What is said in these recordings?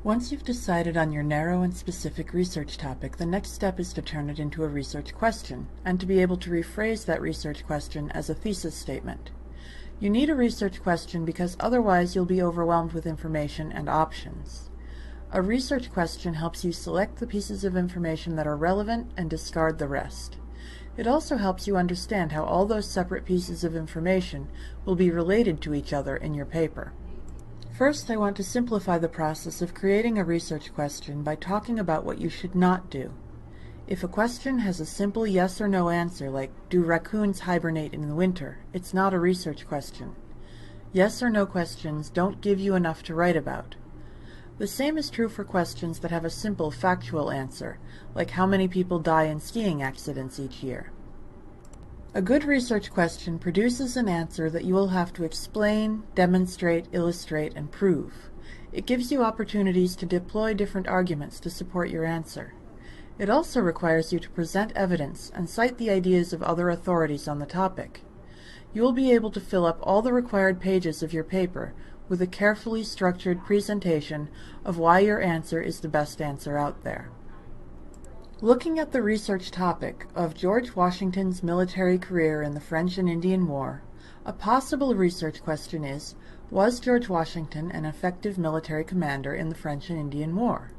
Once you've decided on your narrow and specific research topic, the next step is to turn it into a research question, and to be able to rephrase that research question as a thesis statement. You need a research question because otherwise you'll be overwhelmed with information and options. A research question helps you select the pieces of information that are relevant and discard the rest. It also helps you understand how all those separate pieces of information will be related to each other in your paper. First, I want to simplify the process of creating a research question by talking about what you should not do. If a question has a simple yes or no answer, like do raccoons hibernate in the winter, it's not a research question. Yes or no questions don't give you enough to write about. The same is true for questions that have a simple factual answer, like how many people die in skiing accidents each year. A good research question produces an answer that you will have to explain, demonstrate, illustrate, and prove. It gives you opportunities to deploy different arguments to support your answer. It also requires you to present evidence and cite the ideas of other authorities on the topic. You will be able to fill up all the required pages of your paper with a carefully structured presentation of why your answer is the best answer out there. Looking at the research topic of George Washington's military career in the French and Indian War, a possible research question is, was George Washington an effective military commander in the French and Indian War?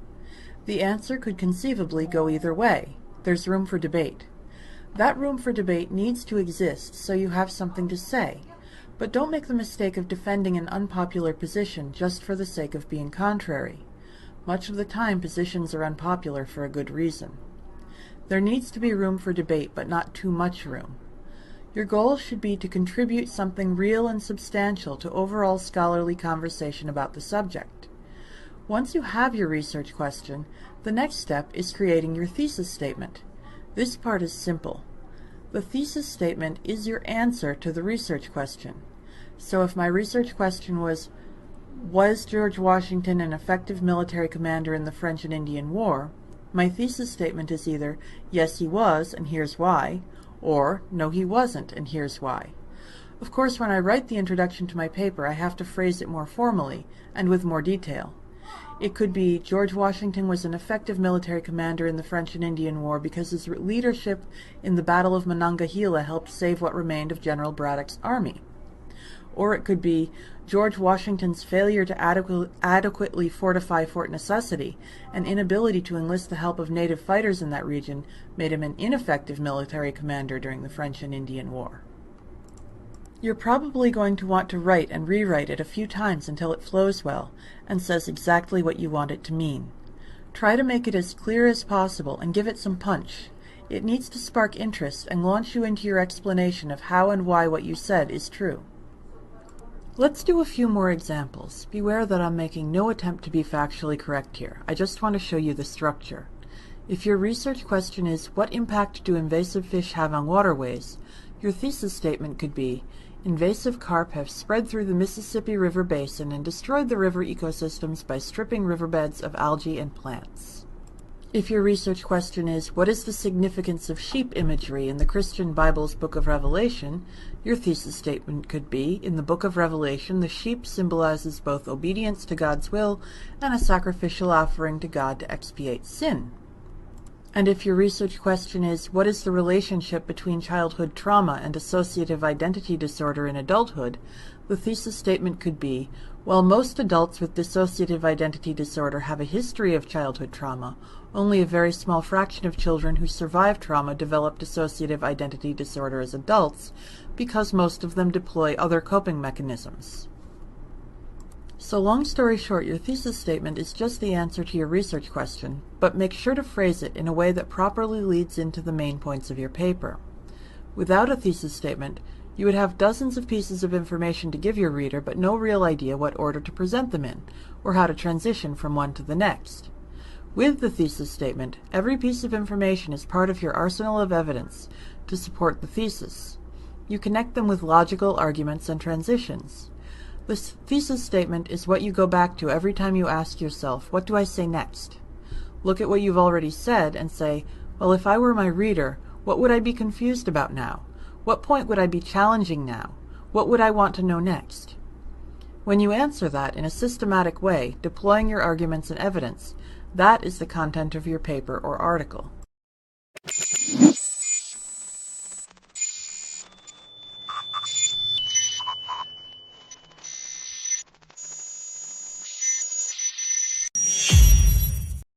The answer could conceivably go either way. There's room for debate. That room for debate needs to exist so you have something to say, but don't make the mistake of defending an unpopular position just for the sake of being contrary. Much of the time, positions are unpopular for a good reason. There needs to be room for debate, but not too much room. Your goal should be to contribute something real and substantial to overall scholarly conversation about the subject. Once you have your research question, the next step is creating your thesis statement. This part is simple. The thesis statement is your answer to the research question. So if my research question was George Washington an effective military commander in the French and Indian War? My thesis statement is either, yes he was, and here's why, or no he wasn't, and here's why. Of course, when I write the introduction to my paper, I have to phrase it more formally and with more detail. It could be, George Washington was an effective military commander in the French and Indian War because his leadership in the Battle of Monongahela helped save what remained of General Braddock's army. Or it could be, George Washington's failure to adequately fortify Fort Necessity and inability to enlist the help of native fighters in that region made him an ineffective military commander during the French and Indian War. You're probably going to want to write and rewrite it a few times until it flows well and says exactly what you want it to mean. Try to make it as clear as possible and give it some punch. It needs to spark interest and launch you into your explanation of how and why what you said is true. Let's do a few more examples. Beware that I'm making no attempt to be factually correct here. I just want to show you the structure. If your research question is, what impact do invasive fish have on waterways? Your thesis statement could be, invasive carp have spread through the Mississippi River basin and destroyed the river ecosystems by stripping riverbeds of algae and plants. If your research question is, what is the significance of sheep imagery in the Christian Bible's Book of Revelation? Your thesis statement could be, in the Book of Revelation, the sheep symbolizes both obedience to God's will and a sacrificial offering to God to expiate sin. And if your research question is, what is the relationship between childhood trauma and dissociative identity disorder in adulthood? The thesis statement could be, while most adults with dissociative identity disorder have a history of childhood trauma, only a very small fraction of children who survive trauma develop dissociative identity disorder as adults, because most of them deploy other coping mechanisms. So long story short, your thesis statement is just the answer to your research question, but make sure to phrase it in a way that properly leads into the main points of your paper. Without a thesis statement, you would have dozens of pieces of information to give your reader, but no real idea what order to present them in, or how to transition from one to the next. With the thesis statement, every piece of information is part of your arsenal of evidence to support the thesis. You connect them with logical arguments and transitions. The thesis statement is what you go back to every time you ask yourself, what do I say next? Look at what you've already said and say, well, if I were my reader, what would I be confused about now? What point would I be challenging now? What would I want to know next? When you answer that in a systematic way, deploying your arguments and evidence, that is the content of your paper or article.